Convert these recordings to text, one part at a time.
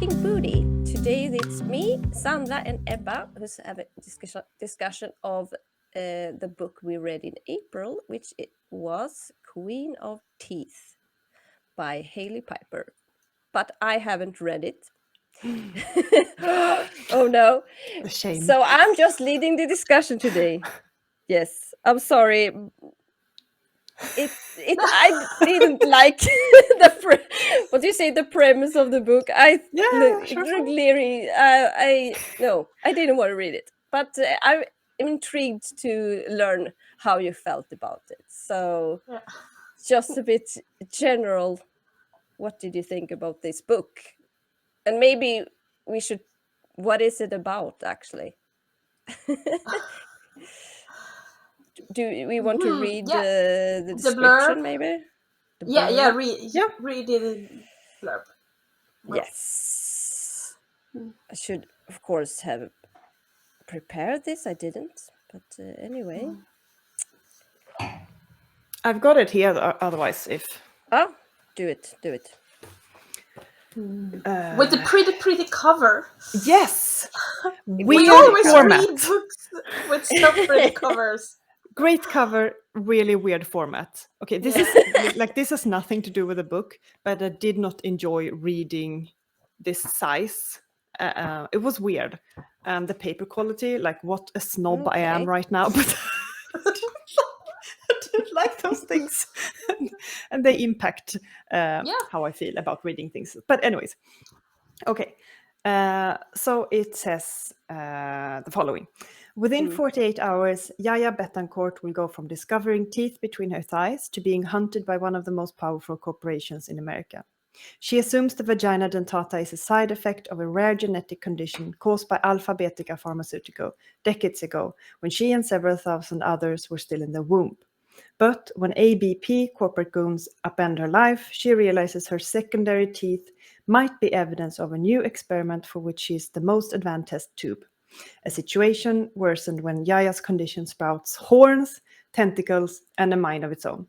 Eating Booty. Today it's me, Sandra, and Ebba who's having a discussion of the book we read in April, which it was Queen of Teeth by Hailey Piper. But I haven't read it. Oh no. A shame. So I'm just leading the discussion today. Yes, I'm sorry. I didn't like what do you say, the premise of the book. I didn't want to read it, but I'm intrigued to learn how you felt about it. So just a bit general, what did you think about this book? And maybe we should, what is it about actually? Do we want to read the description, maybe? Read the blurb. Yes. I should, of course, have prepared this. I didn't, but anyway. I've got it here, otherwise if... Oh, do it. With the pretty cover. Yes! We always read books with so pretty covers. Great cover, really weird format. Okay, this has nothing to do with the book, but I did not enjoy reading this size. It was weird. The paper quality, like what a snob I am right now, but I didn't like those things. And they impact how I feel about reading things. But anyways, okay. So it says the following. Within 48 hours, Yaya Betancourt will go from discovering teeth between her thighs to being hunted by one of the most powerful corporations in America. She assumes the vagina dentata is a side effect of a rare genetic condition caused by AlphaBeta Pharmaceutical decades ago, when she and several thousand others were still in the womb. But when ABP corporate goons upend her life, she realizes her secondary teeth might be evidence of a new experiment for which she is the most advanced test tube. A situation worsened when Yaya's condition sprouts horns, tentacles, and a mind of its own.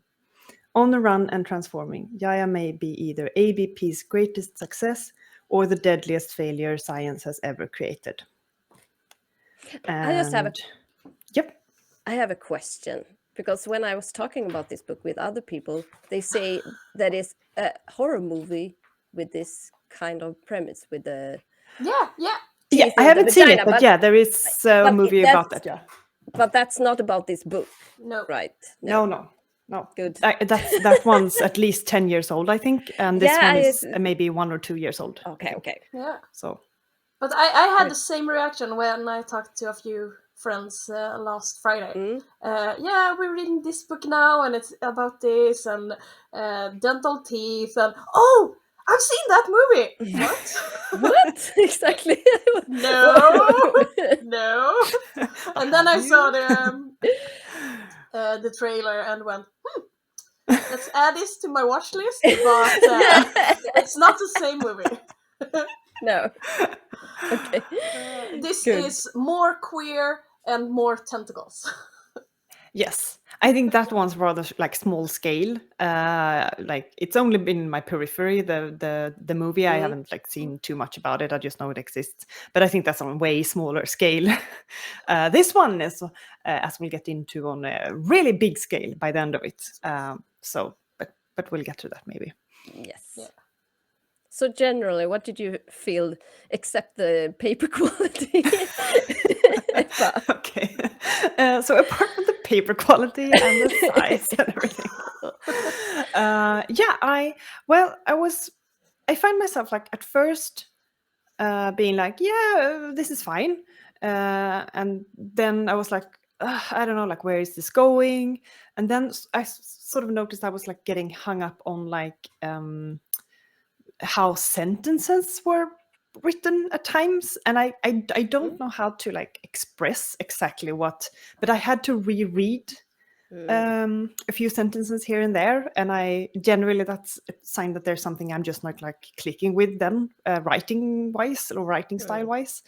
On the run and transforming, Yaya may be either ABP's greatest success or the deadliest failure science has ever created. I have a question, because when I was talking about this book with other people, they say that it's a horror movie with this kind of premise, with the Yeah, I haven't seen it, but there is a movie about that. Yeah, but that's not about this book. No, right? No. Good. That one's at least 10 years old, I think, and this one is maybe 1 or 2 years old. Okay. Yeah. So, but I had the same reaction when I talked to a few friends last Friday. We're reading this book now, and it's about this and dental teeth, and I've seen that movie. What? Exactly. No. And then I saw the trailer and went, let's add this to my watch list, but it's not the same movie. No. Okay. This is more queer and more tentacles. Yes, I think that one's rather like small scale. Like it's only been in my periphery. The movie I haven't like seen too much about it. I just know it exists. But I think that's on a way smaller scale. This one is, as we'll get into, on a really big scale by the end of it. But we'll get to that maybe. Yes. Yeah. So generally, what did you feel, except the paper quality? Okay. So apart from the paper quality and the size and everything, I find myself like at first being like, this is fine, and then I was like, I don't know, like, where is this going? And then I sort of noticed I was like getting hung up on like how sentences were written at times, and I don't know how to like express exactly what, but I had to reread a few sentences here and there, and I generally, that's a sign that there's something I'm just not like clicking with them writing wise or writing style wise,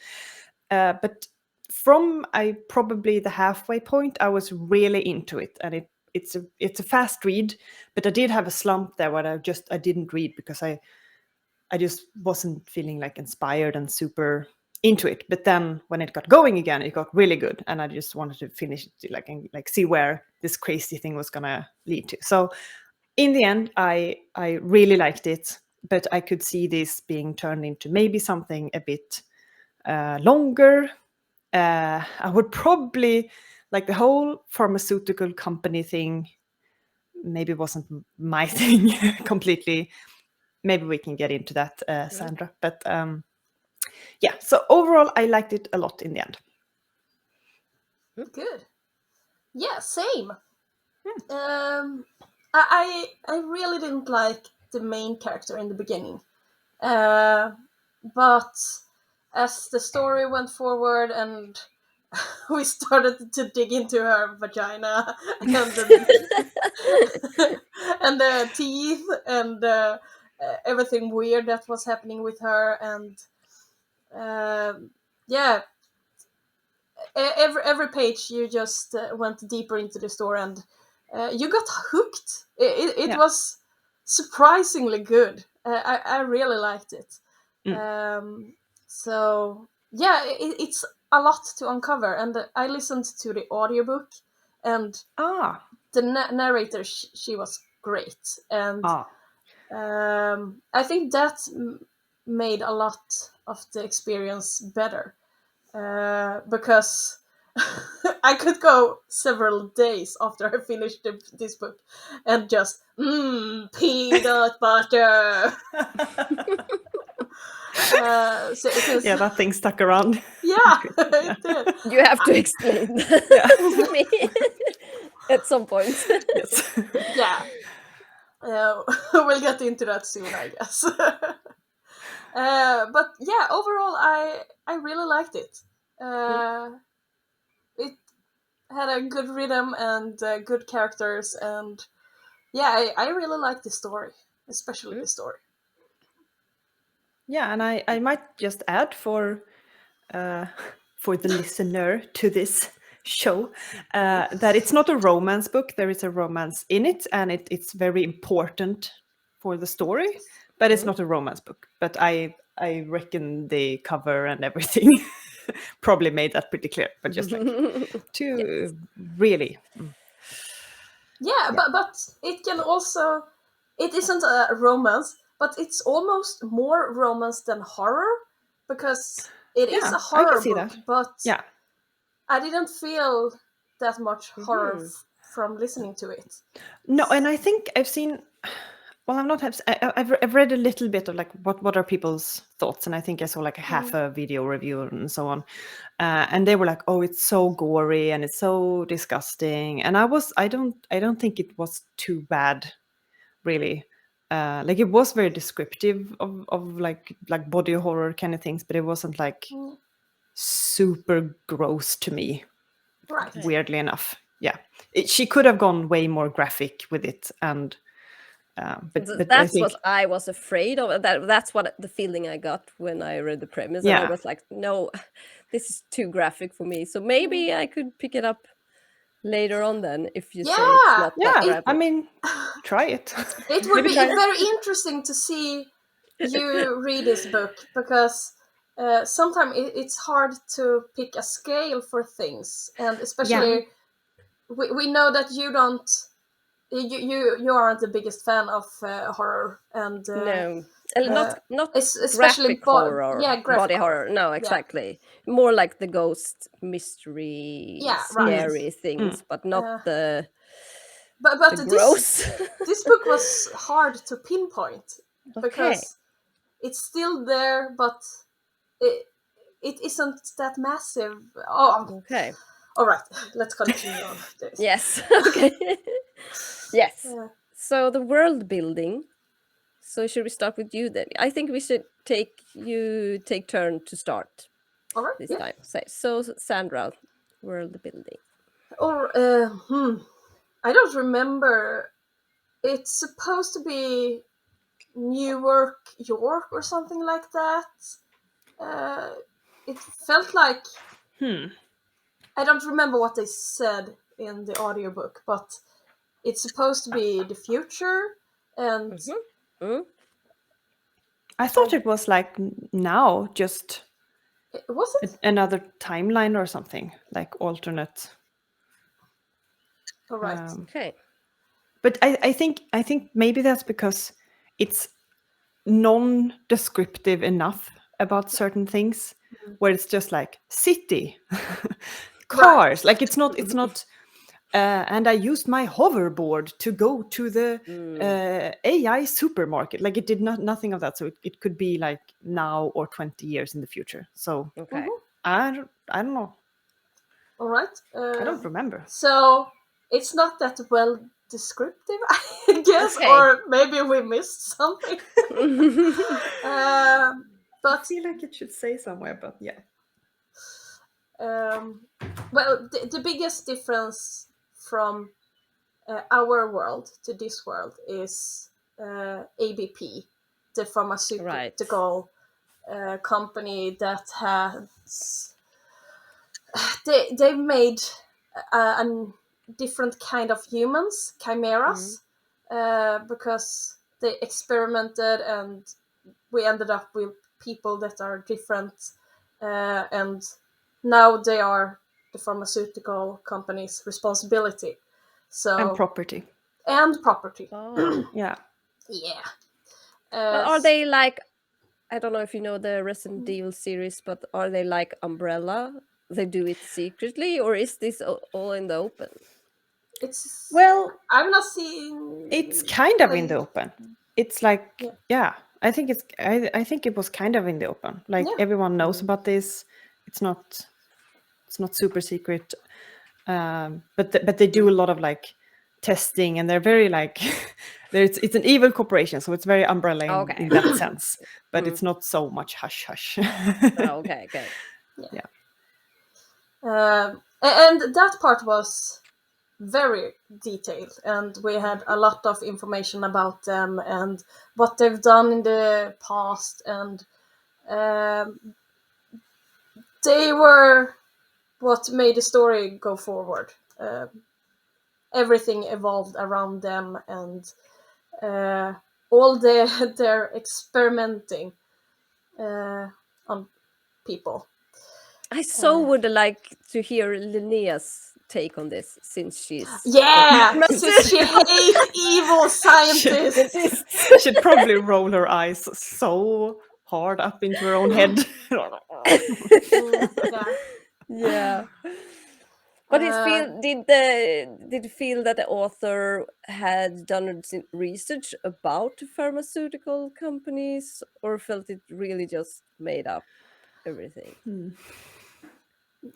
but from probably the halfway point I was really into it, and it's a fast read, but I did have a slump there where I didn't read because I I just wasn't feeling like inspired and super into it. But then when it got going again, it got really good, and I just wanted to finish it, like, and like see where this crazy thing was gonna lead to. So in the end, I really liked it, but I could see this being turned into maybe something a bit longer. I would probably, like, the whole pharmaceutical company thing maybe wasn't my thing completely. Maybe we can get into that, Sandra. But yeah, so overall, I liked it a lot in the end. Good. Yeah, same. I really didn't like the main character in the beginning, but as the story went forward and we started to dig into her vagina and and the teeth and everything weird that was happening with her, and yeah, every page you just went deeper into the story, and you got hooked. It Yeah. was surprisingly good. I really liked it. So yeah, it's a lot to uncover, and I listened to the audiobook, and the narrator, she was great, and I think that made a lot of the experience better, because I could go several days after I finished this book and just peanut butter. Yeah, that thing stuck around. Yeah, it did. You have to explain that to me at some point. Yes. Yeah. We'll get into that soon, I guess. But yeah, overall, I really liked it. It had a good rhythm and good characters, and yeah, I really liked the story, especially the story. Yeah, and I might just add for the listener to this show that it's not a romance book. There is a romance in it, and it's very important for the story, but it's not a romance book. But I reckon the cover and everything probably made that pretty clear. But just like to really. Yeah, but it can also, it isn't a romance, but it's almost more romance than horror, because it is Yeah, a I can horror see book, that. but Yeah. I didn't feel that much horror from listening to it. No, and I think I've seen. Well, I'm not. I've read a little bit of like what are people's thoughts, and I think I saw like half a video review and so on, and they were like, "Oh, it's so gory and it's so disgusting," and I don't think it was too bad, really. Like it was very descriptive of like body horror kind of things, but it wasn't like super gross to me. Right. Weirdly enough, yeah, she could have gone way more graphic with it, and but That's I think, what I was afraid of. That's what the feeling I got when I read the premise, and I yeah, was like, no, this is too graphic for me. So maybe I could pick it up later on then, if you say it's Yeah, not that yeah. I graphic. mean, try it. it would Maybe be try it. very interesting to see you read this book, because sometimes it's hard to pick a scale for things, and especially we know that you don't, you aren't the biggest fan of horror, and No, not it's especially graphic horror, graphic body horror. horror. No, Yeah, exactly. More like the ghost mystery, yeah, right. scary things, but not the But gross. this book was hard to pinpoint, Okay. because it's still there, but it isn't that massive. Oh, Okay. all right. Let's continue on this. Yes. Okay. Yes. So the world building. So should we start with you then? I think we should take turn to start All right. this Yeah. time. So Sandra, world building. Or I don't remember. It's supposed to be Newark, York, or something like that. It felt like, I don't remember what they said in the audiobook, but it's supposed to be the future, and I thought it was like now, just Was it? another timeline or something, like alternate. All right. Okay. But I think maybe that's because it's non-descriptive enough about certain things, where it's just like city, cars. Like it's not. And I used my hoverboard to go to the AI supermarket. Like it did nothing of that. So it could be like now or 20 years in the future. So Okay. I don't know. All right. I don't remember. So it's not that well descriptive, I guess, Okay. or maybe we missed something. I But feel like it should say somewhere, but yeah. well, the biggest difference from our world to this world is ABP, the pharmaceutical company that has they made a different kind of humans, chimeras, because they experimented and we ended up with people that are different, and now they are the pharmaceutical company's responsibility. So And property. and property. Oh. Yeah. Yeah. But are they like, I don't know if you know the Resident Evil series, but are they like Umbrella? They do it secretly, or is this all in the open? It's Well, I'm not seeing. it's kind of in the like- open. It's like Yeah. I think I think it was kind of in the open. Like Yeah. everyone knows about this. It's not super secret. But they do a lot of like testing, and they're very like it's an evil corporation, so it's very umbrella in that sense. But it's not so much hush hush. Oh, okay. Yeah. And that part was very detailed, and we had a lot of information about them and what they've done in the past, and they were what made the story go forward. Everything evolved around them, and all their experimenting on people. I so would like to hear Linnea's take on this, since she's Yeah, since she hates evil scientists. She should probably roll her eyes so hard up into her own head. Yeah. Yeah. But did it feel that the author had done research about pharmaceutical companies, or felt it really just made up everything?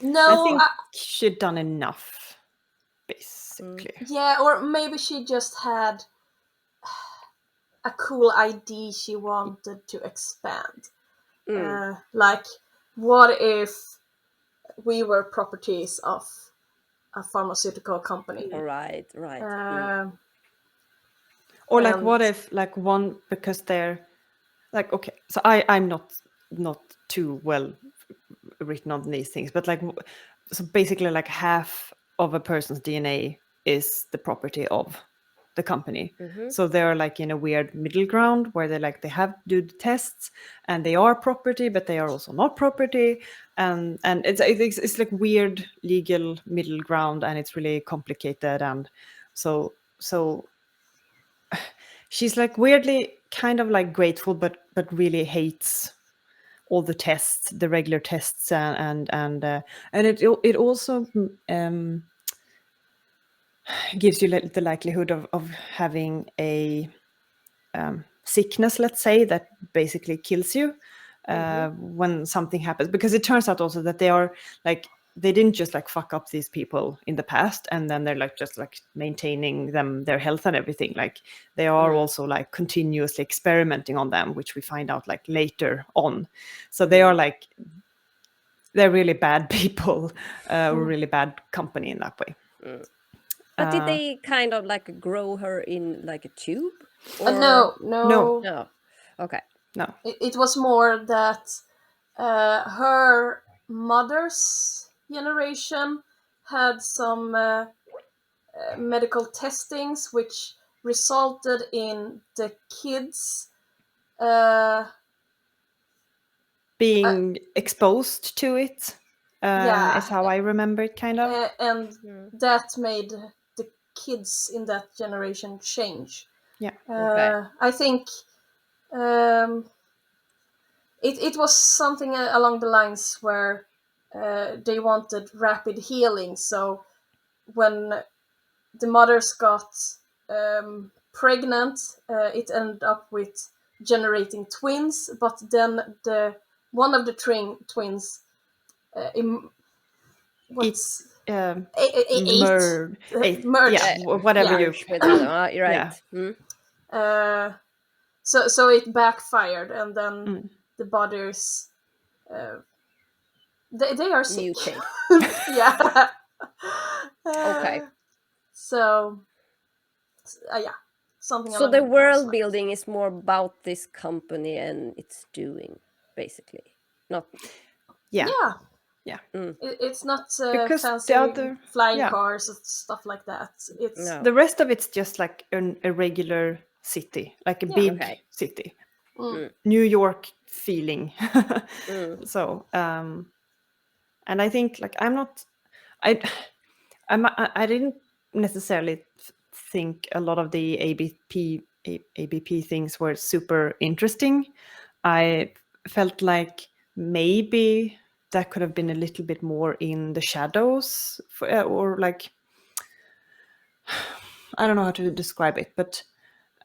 No, I think she'd done enough, basically. yeah, or maybe she just had a cool idea she wanted to expand. Like, what if we were properties of a pharmaceutical company? Right. Or like, what if like one, because they're like, okay, so I'm not too well written on these things, but like, so basically like half of a person's DNA is the property of the company. So they're like in a weird middle ground where they have to do the tests, and they are property, but they are also not property, and it's like weird legal middle ground, and it's really complicated, and so she's like weirdly kind of like grateful, but really hates all the tests, the regular tests, and it also gives you the likelihood of having a sickness, let's say, that basically kills you when something happens, because it turns out also that they are like, they didn't just like fuck up these people in the past and then they're like just like maintaining their health and everything. Like they are also like continuously experimenting on them, which we find out like later on. So they are like, they're really bad people, really bad company in that way. But did they kind of like grow her in like a tube? No. No. Okay. No. It was more that her mother's generation had some medical testings which resulted in the kids being exposed to it Yeah. is how I remember it, kind of. And that made the kids in that generation change. Yeah. Okay. I think it was something along the lines where they wanted rapid healing. So when the mothers got pregnant, it ended up with generating twins. But then one of the twins, It what's eight, merged. yeah, whatever Yeah. you. Merge with the other. You're Yeah. right. So it backfired, and then Mm. the bodies they are sick. Mutate. Yeah. Okay. So yeah, something So along the those world lines. building is more about this company and its doing, basically. Not. Yeah. Yeah. Yeah. It's not Because fancy the other, flying yeah, cars and stuff like that. It's No. the rest of it's just like a regular city, like a Yeah. big Okay. city, Mm. New York feeling. Mm. So, and I think like I, I didn't necessarily think a lot of the ABP things were super interesting. I felt like maybe that could have been a little bit more in the shadows, or like, I don't know how to describe it, but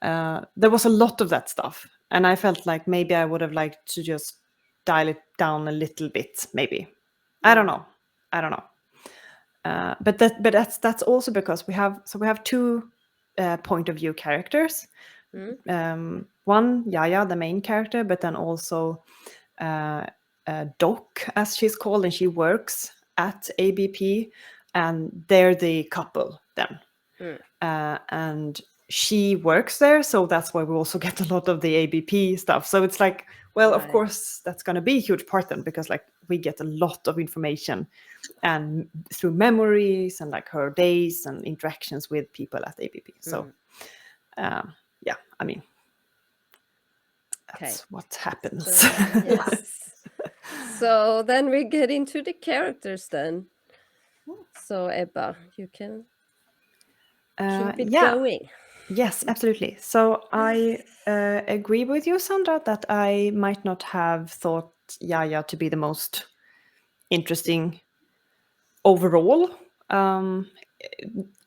there was a lot of that stuff, and I felt like maybe I would have liked to just dial it down a little bit, maybe. I don't know. I don't know. But that's also because we have two point of view characters. One, Yaya, the main character, but then also Doc, as she's called, and she works at ABP, and they're the couple then. And she works there, so that's why we also get a lot of the ABP stuff. So it's like, well, of Right. course, that's going to be a huge part then, because like we get a lot of information and through memories and like her days and interactions with people at ABP. So yeah, I mean, Okay. that's what happens. So, yes. So then we get into the characters then. So Ebba, you can keep it Yeah. going. Yes, absolutely. So I agree with you, Sandra, that I might not have thought Yaya to be the most interesting overall.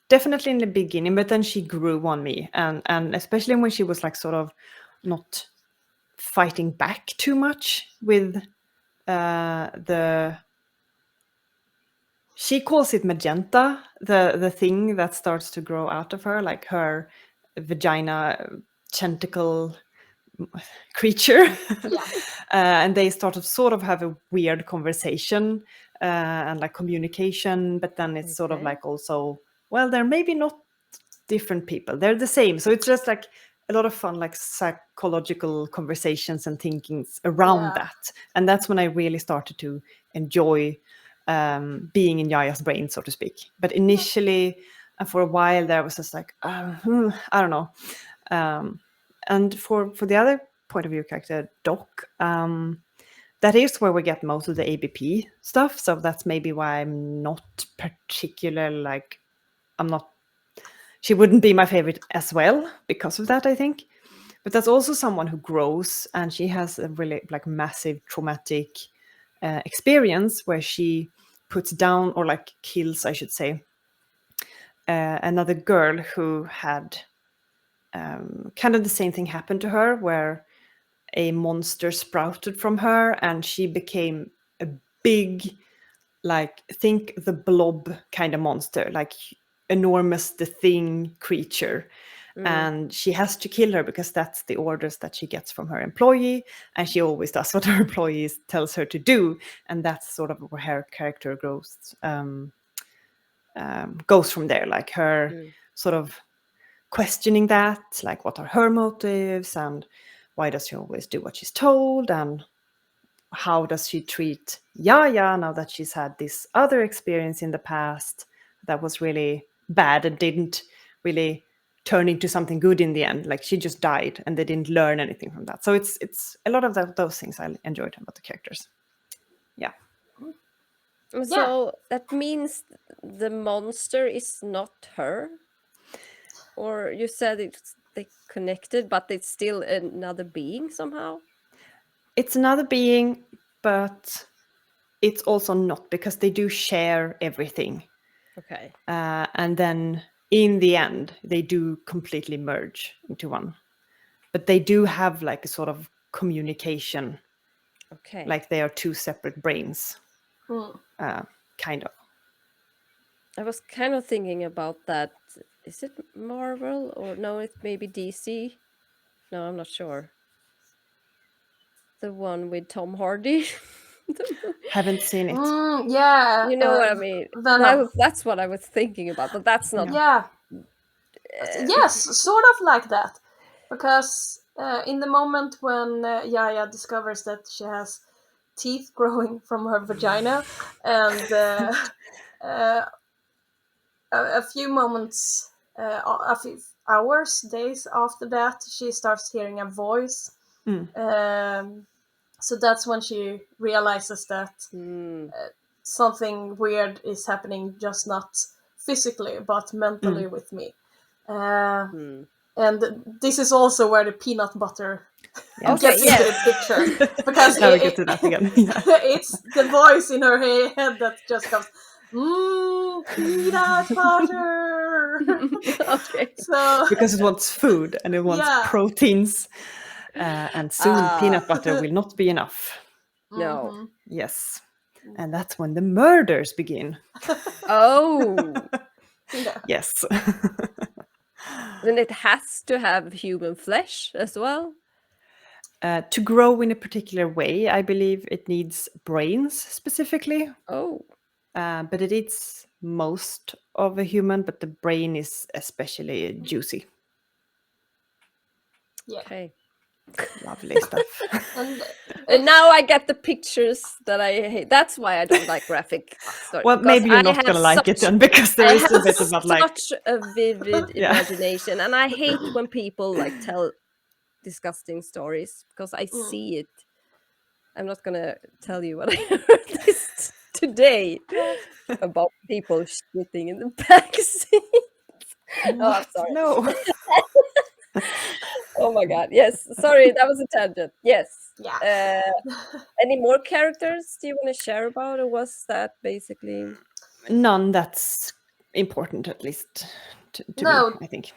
Definitely in the beginning, but then she grew on me, and especially when she was like sort of not fighting back too much with the, she calls it magenta, the thing that starts to grow out of her, like her vagina tentacle creature. Yeah. And they sort of have a weird conversation and like communication, but then it's sort of Okay. like also, well, they're maybe not different people, they're the same. So it's just like a lot of fun, like psychological conversations and thinkings around Yeah. that. And that's when I really started to enjoy being in Yaya's brain, so to speak. But initially, and for a while there, I was just like, I don't know. And for the other point of view character, Doc, that is where we get most of the ABP stuff. So that's maybe why I'm not particular, like, I'm not, she wouldn't be my favorite as well because of that, I think. But that's also someone who grows, and she has a really like massive traumatic experience where she puts down, or like kills, I should say, another girl who had kind of the same thing happened to her, where a monster sprouted from her and she became a big, like, think the Blob kind of monster, like enormous, the Thing creature. And she has to kill her because that's the orders that she gets from her employee, and she always does what her employees tells her to do. And that's sort of where her character goes from there, like her sort of questioning that, like what are her motives, and why does she always do what she's told, and how does she treat Yaya now that she's had this other experience in the past that was really bad and didn't really turn into something good in the end. Like she just died and they didn't learn anything from that. So it's a lot of those things I enjoyed about the characters. Yeah. So that means the monster is not her? Or you said they connected, but it's still another being somehow? It's another being, but it's also not, because they do share everything. Okay. And then in the end, they do completely merge into one. But they do have like a sort of communication. Okay. Like they are two separate brains. Kind of. I was kind of thinking about that. Is it Marvel or no, it's maybe DC? No, I'm not sure. The one with Tom Hardy. Haven't seen it. Yeah. You know what I mean? Venom. That's what I was thinking about, but that's not. Yeah. Yes, sort of like that. Because in the moment when Yaya discovers that she has teeth growing from her vagina, and a few moments, a few hours, days after that, she starts hearing a voice. So that's when she realizes that something weird is happening, just not physically, but mentally with me. And this is also where the peanut butter gets into the picture. Because now we get to that again. It's the voice in her head that just goes, peanut butter. Okay. So because it wants food and it wants proteins. And soon peanut butter will not be enough. No. Yes. And that's when the murders begin. Oh. Yes. Then it has to have human flesh as well? To grow in a particular way, I believe it needs brains specifically. Oh. But it eats most of a human, but the brain is especially juicy. Yeah. Okay. Lovely stuff. And now I get the pictures that I hate. That's why I don't like graphic stories. Well, maybe you're not gonna like it then, because there is a bit about like such a vivid imagination, and I hate when people like tell disgusting stories because I see it. I'm not gonna tell you what I heard this today about people shitting in the back seat. Oh, I'm sorry. No. Oh my god. Yes. Sorry, that was a tangent. Yes. Yeah. Any more characters do you want to share about, or was that basically None that's important, at least to No. me, I think.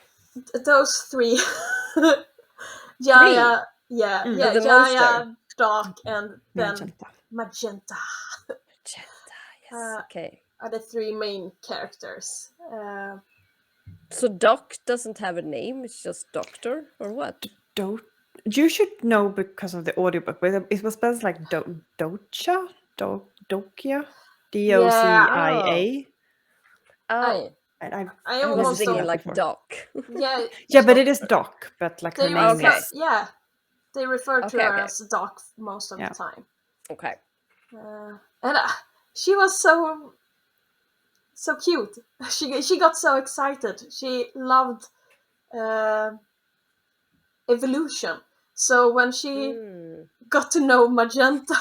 Those three. Yaya, yeah, the Yaya, monster? Doc, and then Magenta. Magenta. Yes. Okay. Are the three main characters. So Doc doesn't have a name; it's just Doctor, or what? You should know because of the audiobook, but it was spelled like Docia, Docia, Docia. Oh, I I I was almost thinking that like before. Doc. Yeah, Yeah, but it is Doc, but like her they name refer, is. yeah, they refer to her Okay. as Doc most of the time. Okay. And she was so cute. She got so excited. She loved evolution. So when she got to know Magenta,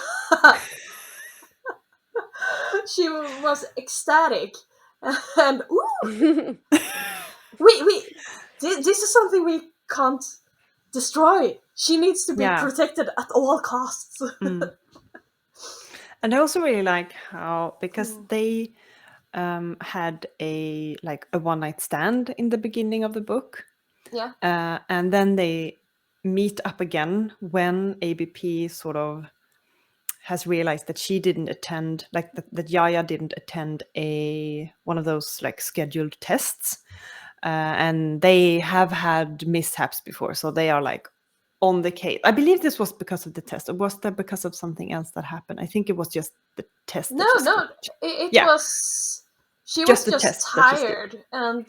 she was ecstatic. And this is something we can't destroy. She needs to be protected at all costs. And I also really like how, because they had a one night stand in the beginning of the book. Yeah. And then they meet up again when ABP sort of has realized that she didn't attend, like that Yaya didn't attend one of those like scheduled tests. And they have had mishaps before, so they are like on the case. I believe this was because of the test, or was that because of something else that happened? I think it was just the test. No, it was. She just was just tired, and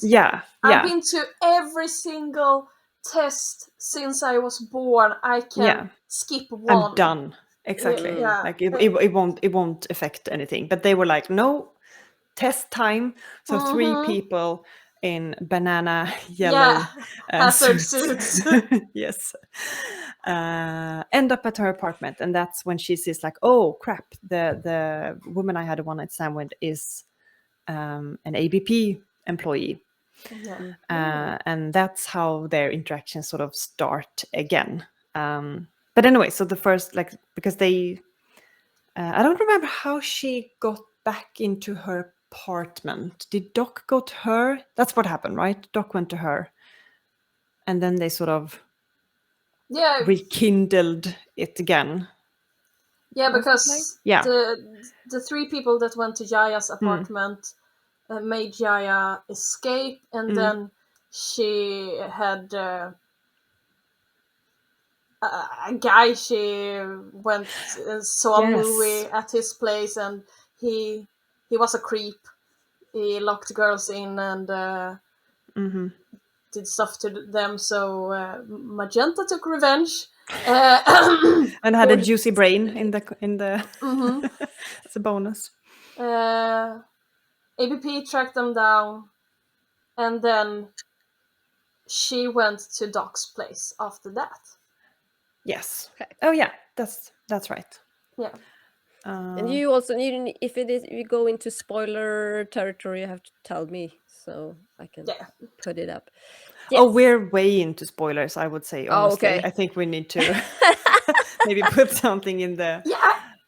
I've been to every single test since I was born. I can skip one. I'm done. Exactly. Yeah. Like it won't affect anything. But they were like, no, test time. So 3 people in banana yellow hazard suits. suits. Yes. End up at her apartment, and that's when she sees like, oh crap, the woman I had a one night stand with is an ABP employee. Yeah. And that's how their interactions sort of start again. But anyway, so the first, like, because they, I don't remember how she got back into her apartment. Did Doc go to her? That's what happened, right? Doc went to her, and then they sort of Yeah, rekindled it again. yeah, Was it because like? Yeah. the three people that went to Yaya's apartment made Yaya escape, and then she had a guy she went saw a Yes. movie at his place, and he was a creep. He locked girls in and did stuff to them. So Magenta took revenge. And had a juicy brain in the as a bonus. ABP tracked them down, and then she went to Doc's place after that. Yes. Okay. Oh yeah, that's right. Yeah. And you also need, if you go into spoiler territory, you have to tell me so I can put it up. Yes. Oh, we're way into spoilers, I would say, honestly. Okay. I think we need to maybe put something in the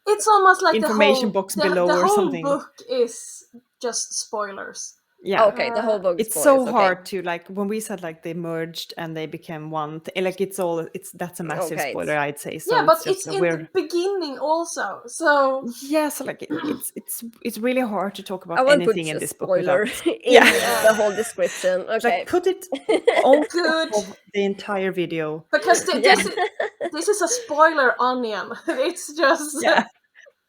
it's almost like information box below the or whole something. book is just spoilers. Yeah. Okay, the whole book. It's spoilers, so hard to, like, when we said like they merged and they became one like that's a massive spoiler, I'd say. So yeah, but it's it's in the beginning also. So yeah, so like it's really hard to talk about I won't anything put in a this book spoiler without in the whole description. Okay. like put it on good top of the entire video. Because this is a spoiler onion. It's just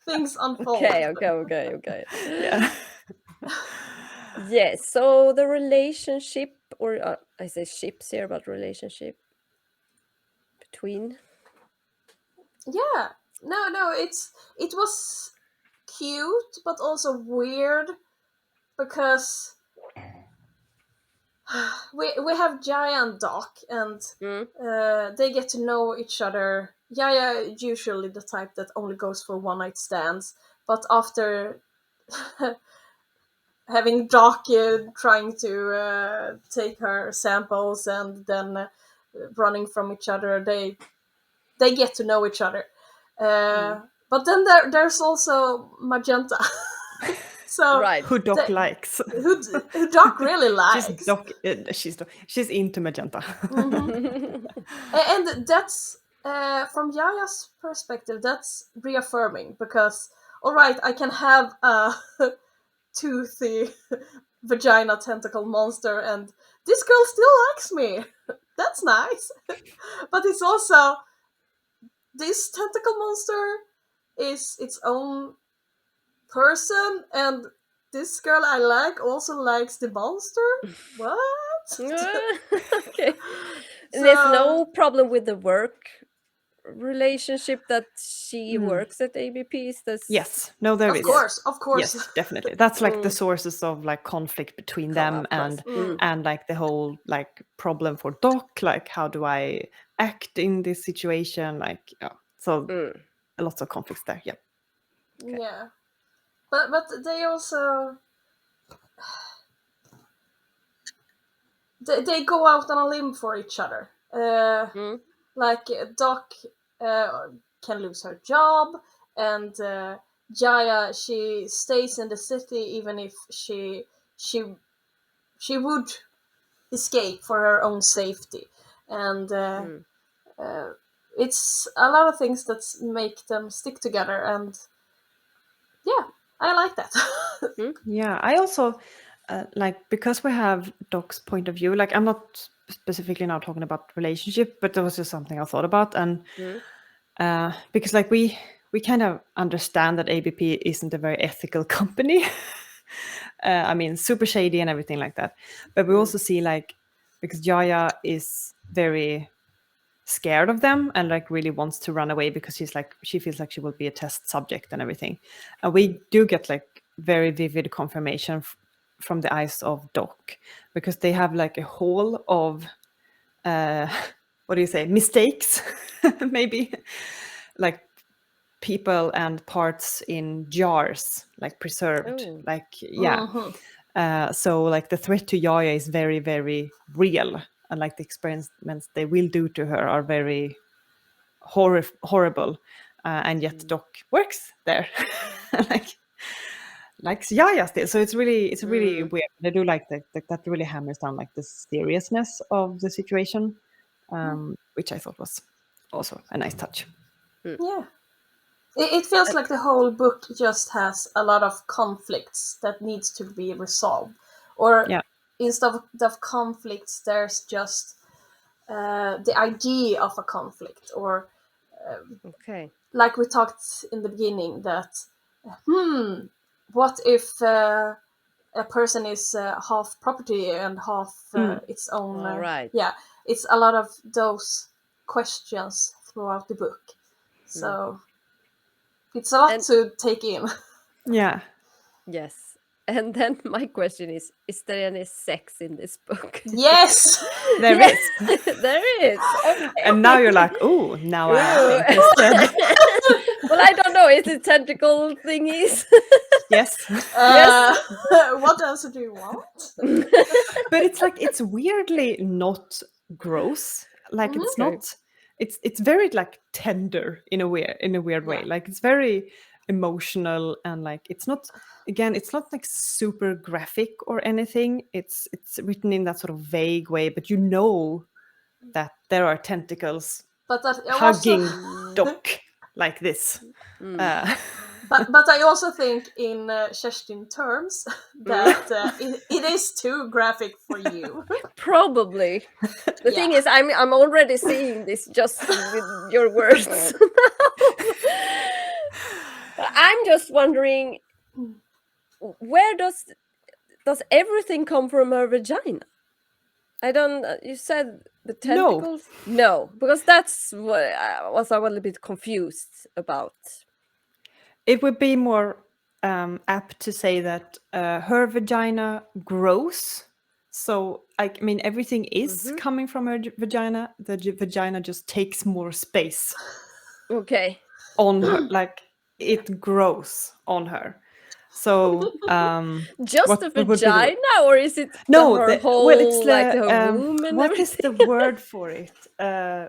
things unfold. Okay. Yeah. Yes, so the relationship, or I say ships here, but relationship between. Yeah, no, it was cute, but also weird because we have Jaya and Doc, and they get to know each other. Yaya usually the type that only goes for one night stands, but after having Doc trying to take her samples and then running from each other, they get to know each other. But then there's also Magenta. So right. Who Doc likes. Who Doc really likes. She's into Magenta. And that's from Yaya's perspective, that's reaffirming because all right, I can have a toothy vagina tentacle monster and this girl still likes me. That's nice. But it's also this tentacle monster is its own person, and this girl I like also likes the monster. What? Okay. There's no problem with the work relationship that she works at ABP. Yes, no, there is. Of course. Yes, definitely. That's like the sources of like conflict between them and like the whole like problem for Doc, like how do I act in this situation, like so lots of conflicts there. Yeah. Okay. Yeah, but they also they go out on a limb for each other. Like Doc can lose her job, and Jaya, she stays in the city even if she would escape for her own safety, and it's a lot of things that make them stick together, and yeah, I like that. Yeah, I also like, because we have Doc's point of view, like I'm not specifically now talking about relationship, but there was just something I thought about, and because like we kind of understand that ABP isn't a very ethical company. I mean, super shady and everything like that, but we also see like, because Jaya is very scared of them and like really wants to run away because she feels like she will be a test subject and everything, and we do get like very vivid confirmation from the eyes of Doc, because they have like a hall of what do you say, mistakes, maybe, like people and parts in jars, like preserved, Oh. like so like the threat to Yaya is very, very real, and like the experiments they will do to her are very horrible, and yet Doc works there, like likes Yaya still. So it's really weird. I do like that really hammers down like the seriousness of the situation, which I thought was also a nice touch. Yeah. It feels like the whole book just has a lot of conflicts that needs to be resolved. Or Yeah. instead of conflicts, there's just the idea of a conflict. Or Okay. like we talked in the beginning, that, what if a person is half property and half its own... All right. Yeah, it's a lot of those questions throughout the book. So... It's a lot And- to take in. Yeah. Yes. And then my question is there any sex in this book? Yes! There Yes, is. there is. Okay. And now you're like, oh, now I am Ooh. interested. Well, I don't know. Is it tentacle thingies? Yes. Yes. What else do you want? But it's like, it's weirdly not gross. Like it's Okay. not, it's very like tender in a weird way. Yeah. Like it's very emotional, and like it's not, again, it's not like super graphic or anything. It's written in that sort of vague way, but you know that there are tentacles But that hugging also... Doc like this. But I also think in Kerstin terms that it is too graphic for you. Probably. The thing is, I'm already seeing this just with your words. I'm just wondering, where does everything come from her vagina? I don't. You said the tentacles. No, because that's what I was a little bit confused about. It would be more apt to say that her vagina grows. So, I mean, everything is coming from her vagina. The vagina just takes more space Okay. on her, like it grows on her. So, Just the what would be the word? vagina, or is it No, her whole, well, it's like the her womb and what is everything? the word for it?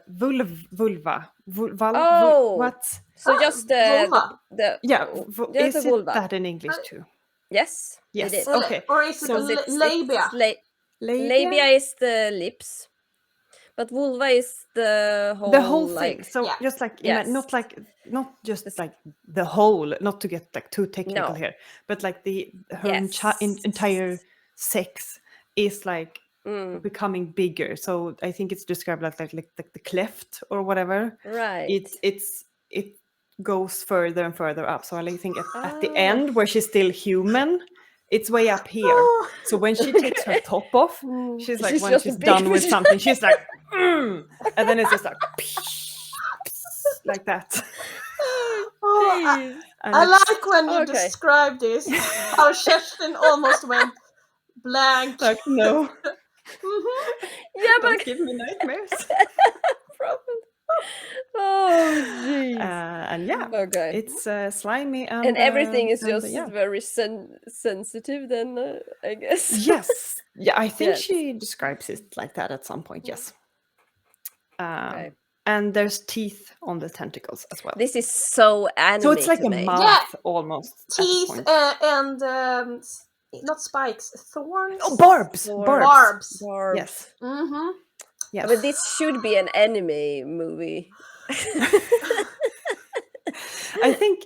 Vulva. Oh, What? so just vulva. the Yeah, just is the it vulva. that in English too? Yes, Yes. it is. Okay. Or is it Because it's labia? labia is the lips, but vulva is the whole thing. like, So Yeah. just like yes. not just like the whole, not to get like too technical No. here, but like her Yes. entire sex is like becoming bigger. So I think it's described like the cleft or whatever. Right. It goes further and further up. So I think at the Oh. end where she's still human, it's way up here. So when she takes her top off, she's like, She's when just she's a big done with vagina. something, she's like, and then it's just like, like that. Oh, And I it's like when you Okay. describe this, how Kerstin almost went blank. like, no, Yeah, don't but give me nightmares. probably. Oh, jeez. And yeah, Okay. it's slimy And everything is just yeah. very sensitive then, I guess. Yes. Yeah, I think Yes. she describes it like that at some point, yes. Okay. And there's teeth on the tentacles as well. This is so anime So it's like to a me. mouth Yeah. almost. Teeth at a point. and not spikes, thorns. Oh, barbs. Barbs. Yes. Mm-hmm. Yes. But this should be an anime movie. I think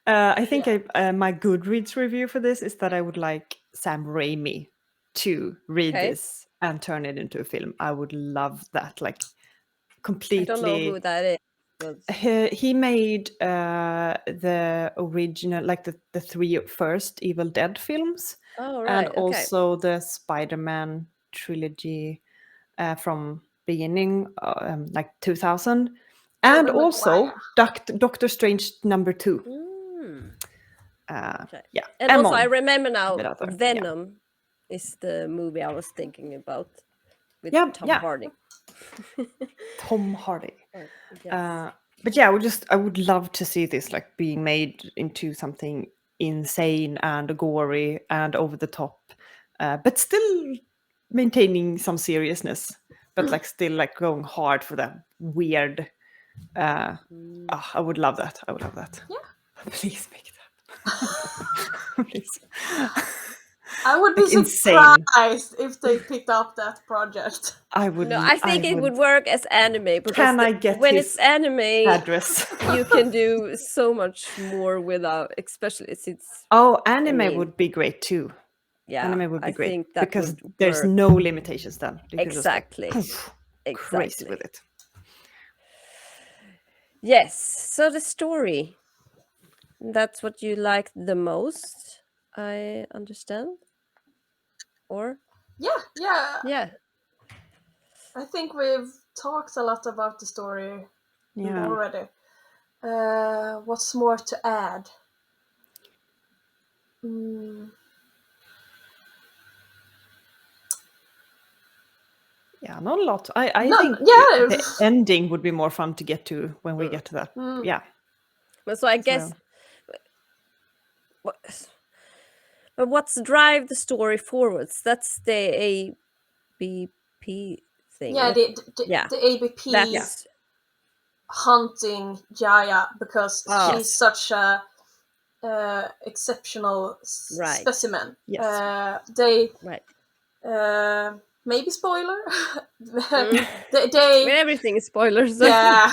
my Goodreads review for this is that I would like Sam Raimi to read Okay. this and turn it into a film. I would love that. Like I completely. don't know who that is. But... He made the original, like the three first Evil Dead films, Oh, and right. Okay. also the Spider-Man trilogy from beginning, like 2000, and Tobey also Maguire. Doctor Strange number 2. Mm. Okay. Yeah, And also, Emon, I remember now bit out there, yeah. Venom. is the movie I was thinking about with Yeah, Tom yeah. Hardy. Tom Hardy. Yes. But yeah, I would love to see this like being made into something insane and gory and over the top, but still maintaining some seriousness, but like still like going hard for that weird. I would love that. I would love that. Yeah. Please make that. Please. I would be Like insane. surprised if they picked up that project. I would. No, I think it would work as anime because Can I get when his it's anime, address? you can do so much more without, especially since Oh, anime mean, would be great too. yeah, Anime would be I great think that because would there's work. no limitations then. You can just like, Exactly. poof, crazy with it. Yes. So the story, that's what you liked the most, I understand. Or Yeah. I think we've talked a lot about the story already. What's more to add? Yeah, not a lot. I No, think yeah. the ending would be more fun to get to when we get to that. Yeah. But so I guess, but what's drive the story forwards? That's the ABP thing. Yeah, the ABP That's hunting Yaya because she's yes. such a exceptional Right. specimen. Yes. They right. maybe spoiler. When they everything is spoilers. yeah.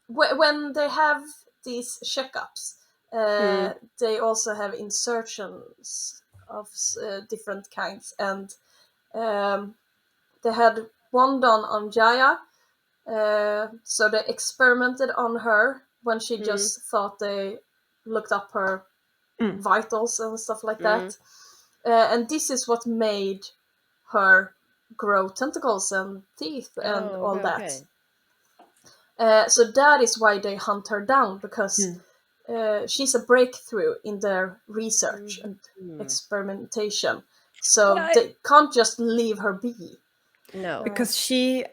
When they have these checkups, they also have insertions of different kinds, and they had one done on Jaya. So they experimented on her when she just thought they looked up her vitals and stuff like that. And this is what made her grow tentacles and teeth and all that. Okay. So that is why they hunt her down, because she's a breakthrough in their research and experimentation. So they can't just leave her be. No. Because she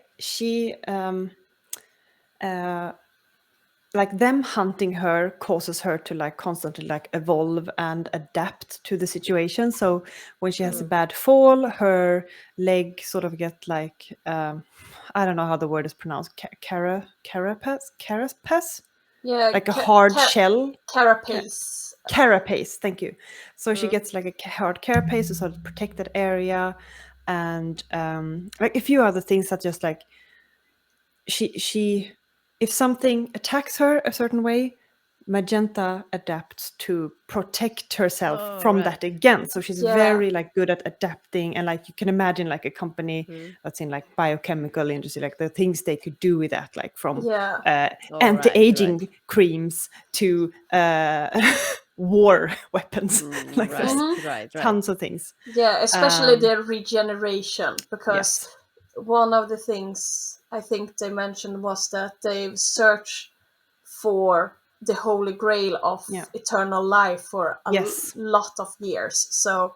like them hunting her causes her to like constantly like evolve and adapt to the situation. So when she has a bad fall, her leg sort of get like I don't know how the word is pronounced. Carapace? Yeah, like a hard shell. Carapace. Carapace, thank you. So she gets like a hard carapace to sort of protect that area, and like a few other things that just like she if something attacks her a certain way, Magenta adapts to protect herself from that again. So she's very like good at adapting, and like you can imagine like a company that's in like biochemical industry, like the things they could do with that, like from anti-aging creams to war weapons, like there's tons of things. Yeah, especially their regeneration, because one of the things I think they mentioned was that they've searched for the holy grail of eternal life for a lot of years. So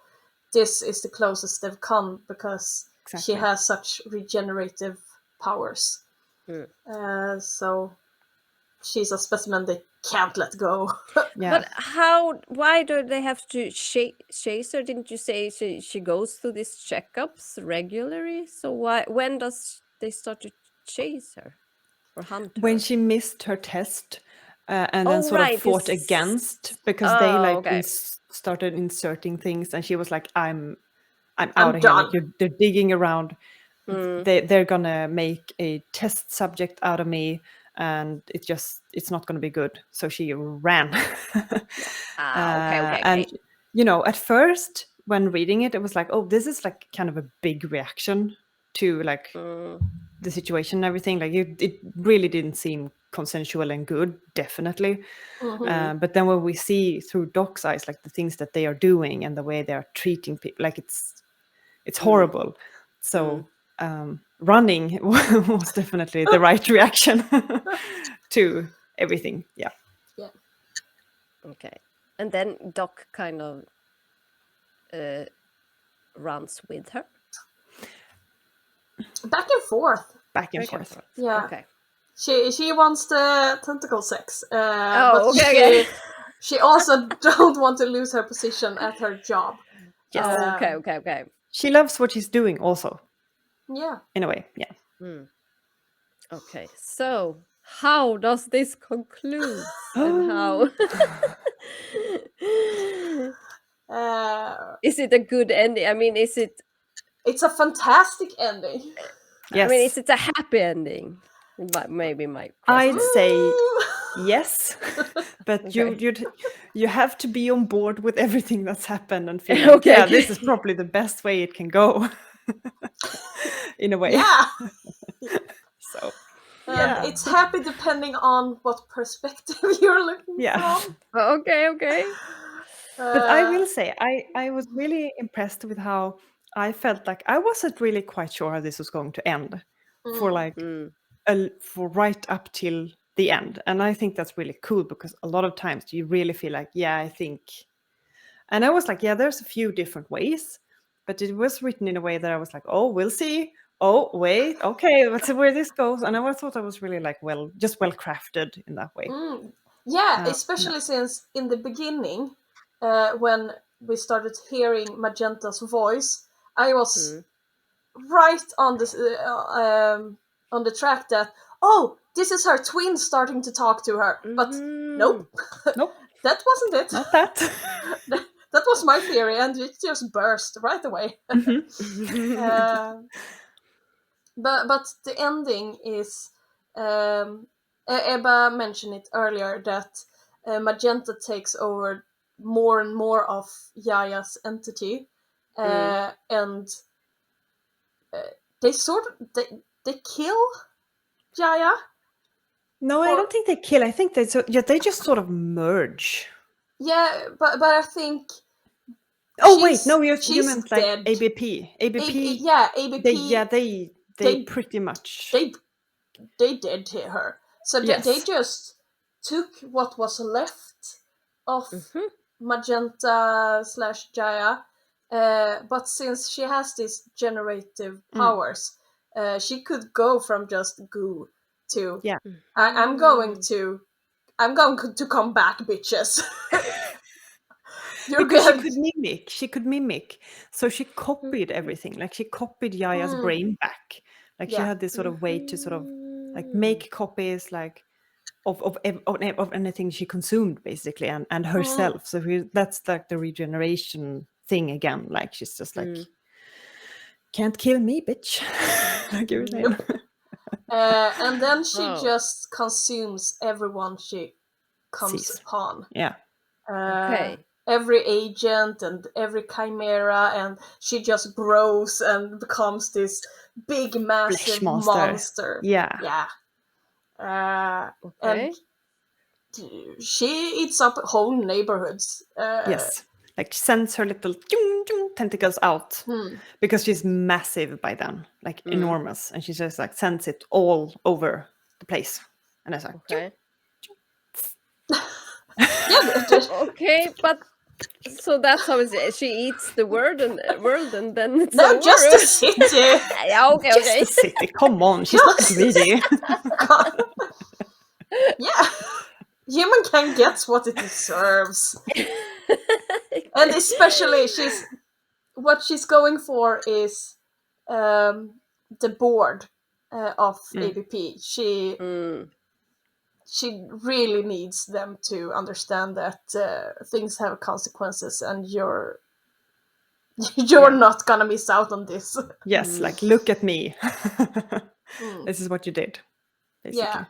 this is the closest they've come, because she has such regenerative powers. So she's a specimen they can't let go. But why do they have to chase her? Didn't you say she goes through these checkups regularly? So when does they start to chase her or hunt her? When she missed her test and then sort of fought against, because they like started inserting things, and she was like, I'm out of here. Like they're digging around. They're gonna make a test subject out of me, and it's not gonna be good. So she ran. Okay. And you know, at first when reading it, it was like, oh, this is like kind of a big reaction to like the situation and everything. Like it really didn't seem consensual and good, definitely. But then when we see through Doc's eyes, like the things that they are doing and the way they are treating people, like it's horrible. So running was definitely the right reaction to everything. Okay. And then Doc kind of runs with her? Back and forth. Back and Back and forth. forth. Yeah. Okay. She wants the tentacle sex, Oh, but okay. she also don't want to lose her position at her job. Yes. Oh, okay. She loves what she's doing also, Yeah. in a way. Yeah. Okay. So, how does this conclude? And how is it a good ending? I mean, is it? It's a fantastic ending. Yes. I mean, is it a happy ending? Maybe my I'd question. say yes, but Okay. you have to be on board with everything that's happened and feel like, Okay, yeah, okay. this is probably the best way it can go, in a way. Yeah. So And yeah. it's happy depending on what perspective you're looking Yeah. from. Okay. But I will say, I was really impressed with how I felt like I wasn't really quite sure how this was going to end for like for right up till the end. And I think that's really cool because a lot of times you really feel like, yeah, I think. And I was like, yeah, there's a few different ways, but it was written in a way that I was like, oh, we'll see. Oh, wait, okay, let's see where this goes. And I thought I was really like, well crafted in that way. Yeah, especially since in the beginning, when we started hearing Magenta's voice, I was right on the track that, oh, this is her twin starting to talk to her. But nope, Nope, that wasn't it. not that. That was my theory, and it just burst right away. But the ending is, Ebba mentioned it earlier, that Magenta takes over more and more of Yaya's entity, and they they kill Yaya. No, I don't think they kill. I think they just sort of merge. Yeah, but I think. Oh wait, no, you meant like dead. ABP. ABP. Yeah, ABP. They pretty much. They did hit her. So Yes. they just took what was left of Magenta / Jaya, but since she has these generative powers, she could go from just goo to I'm going to come back, bitches. Because she could mimic. So she copied everything. Like she copied Yaya's brain back. Like she had this sort of way to sort of like make copies like of anything she consumed basically and herself. So that's like the regeneration thing again. Like she's just like can't kill me, bitch. Like you were saying. And then she just consumes everyone she comes upon. Yeah. Okay. Every agent and every chimera, and she just grows and becomes this big, massive monster. Yeah. And she eats up whole neighborhoods. Yes. Like sends her little tentacles out because she's massive by then, like enormous, and she just like sends it all over the place. And it's like, okay. Okay, but so that's how she eats the world and then it's no, over. just the city. Yeah, okay. Just the city. Come on, she's not greedy. Yeah, humankind gets what it deserves, and especially what she's going for is the board of ABP. She really needs them to understand that things have consequences, and you're not gonna miss out on this. Yes, like look at me. This is what you did, basically. Yeah.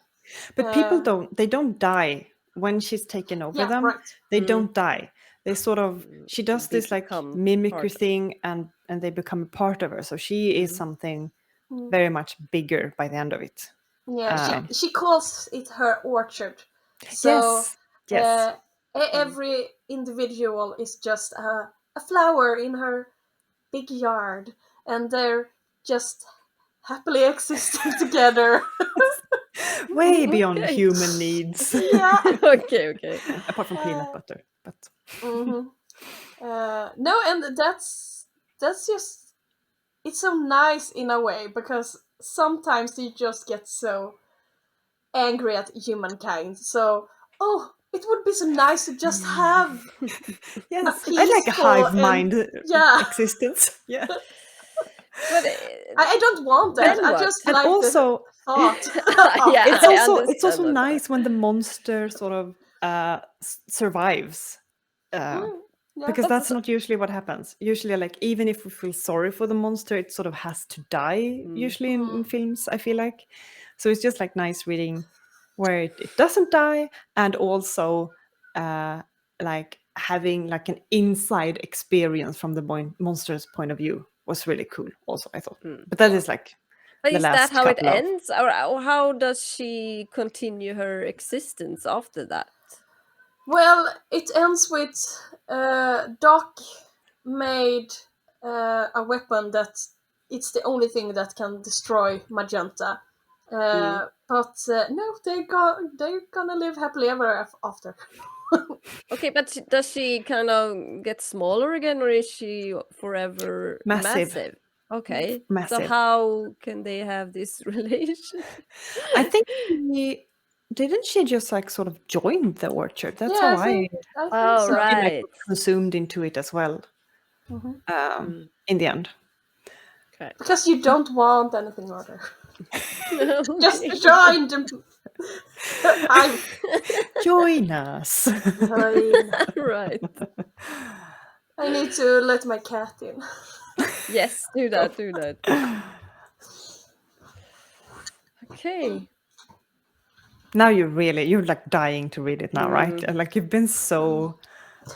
But people don't die when she's taken over them. Right. They don't die. They sort of she does this like mimicry thing and they become a part of her. So she is something very much bigger by the end of it. Yeah, she calls it her orchard. So yes. Every individual is just a flower in her big yard, and they're just happily existing together. Way beyond human needs. Yeah. Okay. Apart from peanut butter, but No, and that's just, it's so nice in a way, because sometimes you just get so angry at humankind. So, oh, it would be so nice to just have a Yes, I like a peaceful hive and mind yeah. existence. Yeah. But I don't want that. then I what? just And like the also, thought. Yeah, it's I also understand that part. nice when the monster sort of survives. Yeah. Because But that's not usually what happens. Usually, like, even if we feel sorry for the monster, it sort of has to die, usually in films, I feel like. So it's just like nice reading where it doesn't die, and also like having like an inside experience from the monster's point of view was really cool, also, I thought. But that is like But the is that last how it couple of. ends, or how does she continue her existence after that? Well, it ends with Doc made a weapon that it's the only thing that can destroy Magenta. But no, they're gonna live happily ever after. Okay, but does she kind of get smaller again, or is she forever Massive. massive? Okay, so Massive. how can they have this relation? I think didn't she just like sort of join the orchard? That's Yeah, how I think Oh, so. feel like right. was consumed into it as well. In the end. Okay. Because you don't want anything other. Just Okay. join them. Join us. Right. I need to let my cat in. Yes, do that, do that. Okay. Now you're like dying to read it now, right? Like you've been so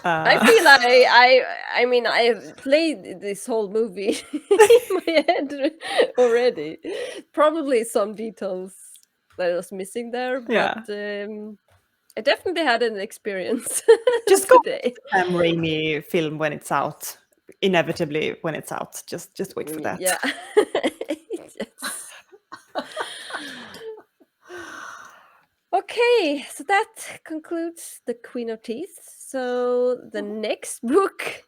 I feel I mean I have played this whole movie in my head already. Probably some details that I was missing there, but yeah. I definitely had an experience Just go watch today. the Sam Raimi film when it's out. Inevitably when it's out. Just wait for that. Yeah. Yes. Okay, so that concludes the Queen of Teeth. So the next book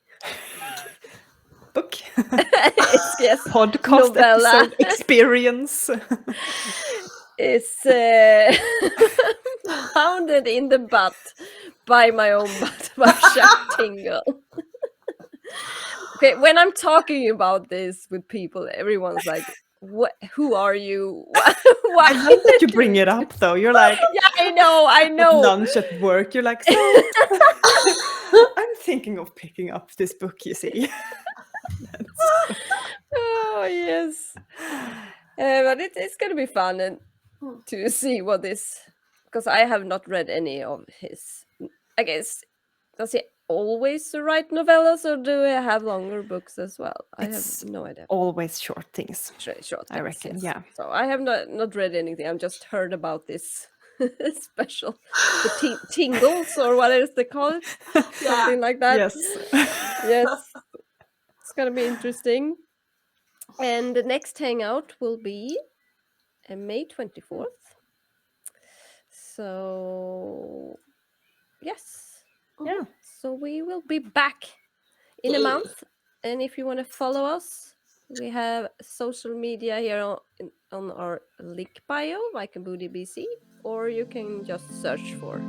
is yes, podcast novella. episode experience. Is pounded in the butt by my own butt by Chuck Tingle. Okay, when I'm talking about this with people, everyone's like, "What? Who are you? Why I love that you bring doing it up though. You're like Yeah, I know. at lunch at work. You're like, so I'm thinking of picking up this book, you see. Oh yes, but it's gonna be fun and to see what this, because I have not read any of his. I guess, does he always write novellas, or do he have longer books as well? I It's have no idea. always short things. Short I things, reckon, yes. yeah. So I have not read anything. I've just heard about this special, the tingles, or what is they call it, something like that. Yes. Yes, it's gonna be interesting. And the next hangout will be May 24th. So yes, Yeah. so we will be back in a month. And if you want to follow us, we have social media here on our link bio, Viking Booty BC, or you can just search for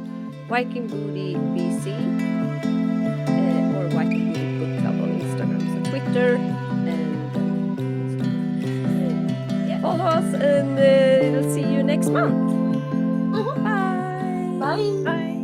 Viking Booty BC or Viking Booty Book Club on Instagram, so Twitter, and yeah, follow us, and we'll see you next month. Bye. Bye. Bye.